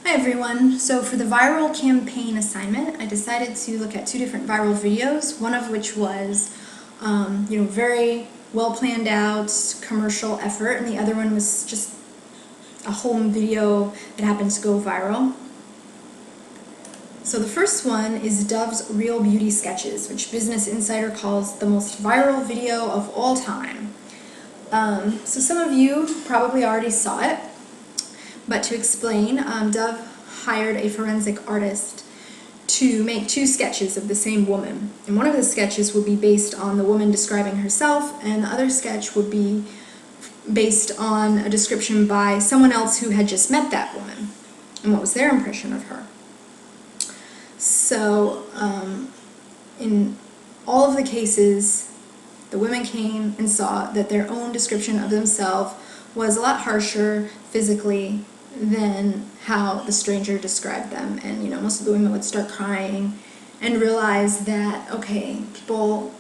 Hi everyone. So for the viral campaign assignment, I decided to look at two different viral videos, one of which was, very well planned out commercial effort, and the other one was just a home video that happened to go viral. So the first one is Dove's Real Beauty Sketches, which Business Insider calls the most viral video of all time. So some of you probably already saw it. But to explain, Dove hired a forensic artist to make two sketches of the same woman. And one of the sketches would be based on the woman describing herself, and the other sketch would be based on a description by someone else who had just met that woman and what was their impression of her. So in all of the cases, the women came and saw that their own description of themselves was a lot harsher physically than how the stranger described them. And most of the women would start crying and realize that, okay, people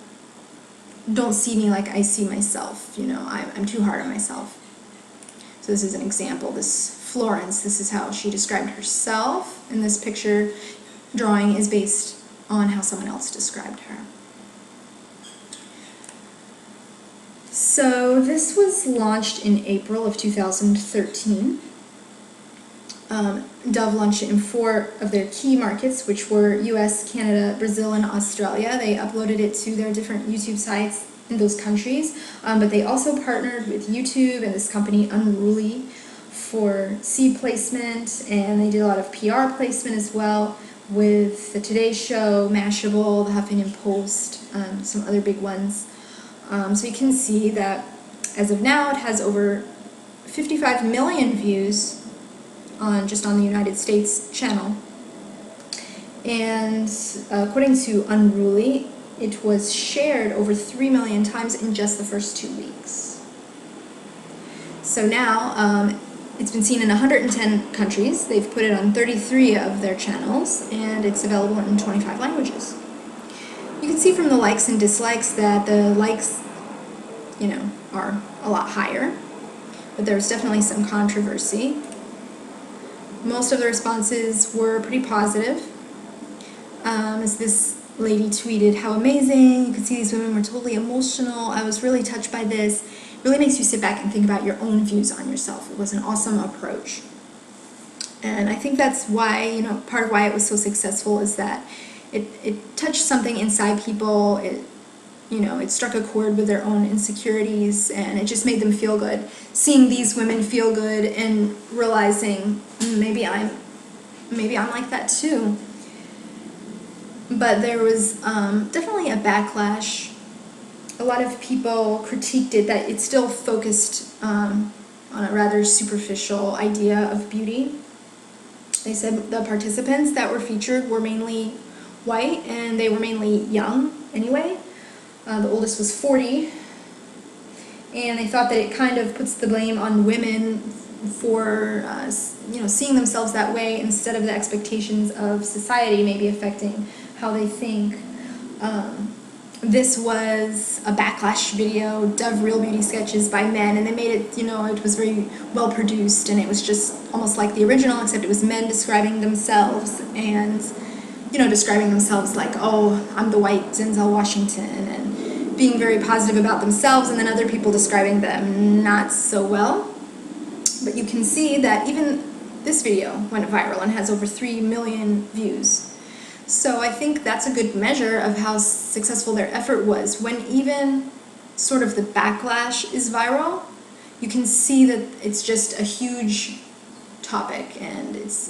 don't see me like I see myself. I'm too hard on myself. So this is an example. This Florence, this is how she described herself, and this picture drawing is based on how someone else described her. So this was launched in April of 2013. Dove launched it in 4 of their key markets, which were US, Canada, Brazil, and Australia. They uploaded it to their different YouTube sites in those countries, but they also partnered with YouTube and this company Unruly for seed placement, and they did a lot of PR placement as well with the Today Show, Mashable, the Huffington Post, some other big ones. So you can see that as of now it has over 55 million views on the United States channel. And according to Unruly, it was shared over 3 million times in just the first 2 weeks. So now it's been seen in 110 countries. They've put it on 33 of their channels, and it's available in 25 languages. You can see from the likes and dislikes that the likes, are a lot higher, but there's definitely some controversy. Most of the responses were pretty positive. As this lady tweeted, "How amazing, you could see these women were totally emotional. I was really touched by this. It really makes you sit back and think about your own views on yourself. It was an awesome approach." And I think that's why, part of why it was so successful is that it touched something inside people. It struck a chord with their own insecurities, and it just made them feel good. Seeing these women feel good and realizing maybe I'm like that too. But there was definitely a backlash. A lot of people critiqued it that it still focused on a rather superficial idea of beauty. They said the participants that were featured were mainly white, and they were mainly young anyway. The oldest was 40, and they thought that it kind of puts the blame on women for seeing themselves that way instead of the expectations of society maybe affecting how they think. This was a backlash video, Dove Real Beauty Sketches by men, and they made it, it was very well produced, and it was just almost like the original, except it was men describing themselves, and describing themselves like, "Oh, I'm the white Denzel Washington," and being very positive about themselves, and then other people describing them not so well. But you can see that even this video went viral and has over 3 million views. So I think that's a good measure of how successful their effort was. When even sort of the backlash is viral, you can see that it's just a huge topic, and it's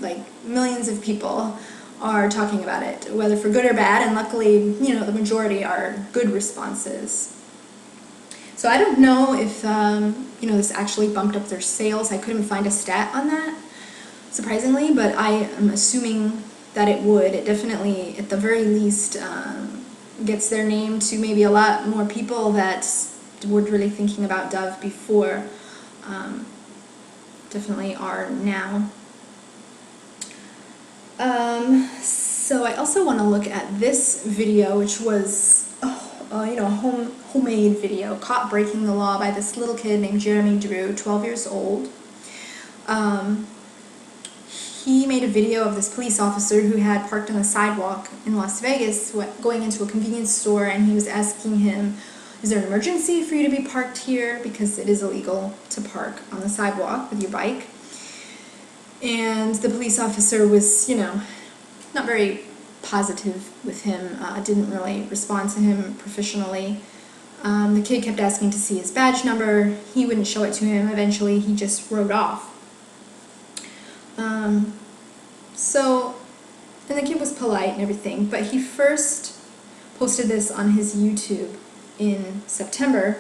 like millions of people are talking about it, whether for good or bad, and luckily, the majority are good responses. So I don't know if, this actually bumped up their sales. I couldn't find a stat on that, surprisingly, but I am assuming that it would. It definitely, at the very least, gets their name to maybe a lot more people that weren't really thinking about Dove before, definitely are now. So I also want to look at this video, which was a homemade video, caught breaking the law by this little kid named Jeremy Drew, 12 years old. he made a video of this police officer who had parked on the sidewalk in Las Vegas going into a convenience store, and he was asking him, is there an emergency for you to be parked here? Because it is illegal to park on the sidewalk with your bike. And the police officer was, not very positive with him, didn't really respond to him professionally. The kid kept asking to see his badge number. He wouldn't show it to him. Eventually, he just rode off. And the kid was polite and everything, but he first posted this on his YouTube in September,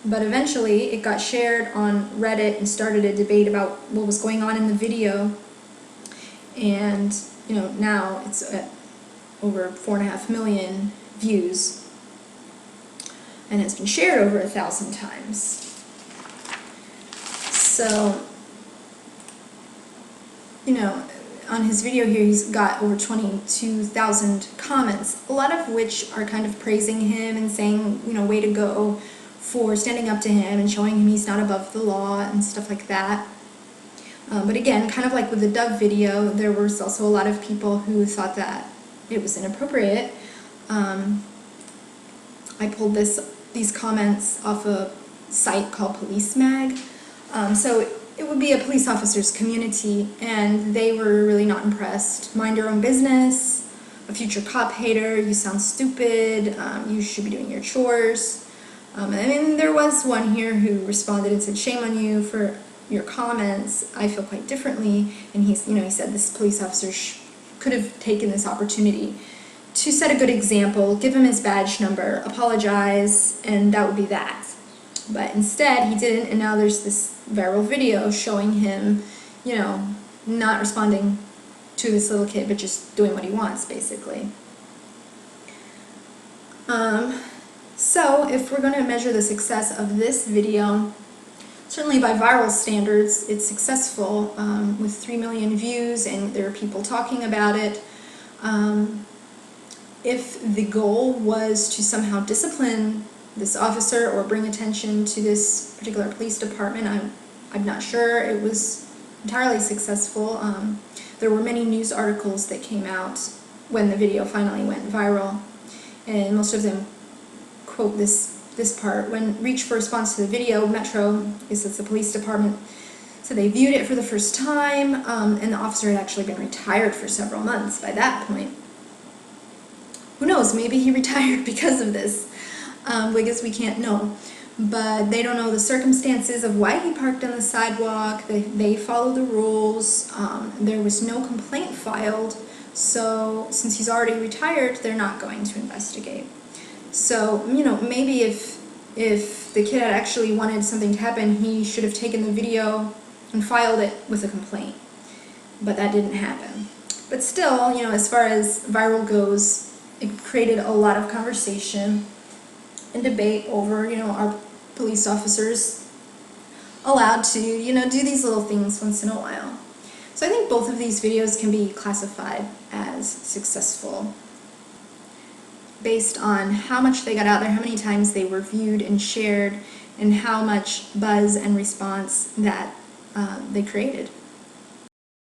but eventually it got shared on Reddit and started a debate about what was going on in the video, and now it's at over 4.5 million views and it's been shared over 1,000 times. So on his video here, he's got over 22,000 comments, a lot of which are kind of praising him and saying, way to go for standing up to him and showing him he's not above the law and stuff like that. But again, kind of like with the Dove video, there was also a lot of people who thought that it was inappropriate. I pulled these comments off a site called Police Mag. So it would be a police officer's community, and they were really not impressed. Mind your own business, a future cop hater, you sound stupid, you should be doing your chores. And then there was one here who responded and said, shame on you for your comments, I feel quite differently. And he said this police officer could have taken this opportunity to set a good example, give him his badge number, apologize, and that would be that. But instead, he didn't, and now there's this viral video showing him, not responding to this little kid, but just doing what he wants, basically. So, if we're going to measure the success of this video, certainly by viral standards, it's successful, with 3 million views, and there are people talking about it. If the goal was to somehow discipline this officer or bring attention to this particular police department, I'm not sure it was entirely successful. There were many news articles that came out when the video finally went viral, and most of them quote this part. When reached for response to the video, Metro, it's the police department, so they viewed it for the first time, and the officer had actually been retired for several months by that point. Who knows, maybe he retired because of this. I guess we can't know. But they don't know the circumstances of why he parked on the sidewalk. They follow the rules. There was no complaint filed, so since he's already retired, they're not going to investigate. So, maybe if the kid had actually wanted something to happen, he should have taken the video and filed it with a complaint. But that didn't happen. But still, as far as viral goes, it created a lot of conversation and debate over, are police officers allowed to, do these little things once in a while. So I think both of these videos can be classified as successful based on how much they got out there, how many times they were viewed and shared, and how much buzz and response that they created.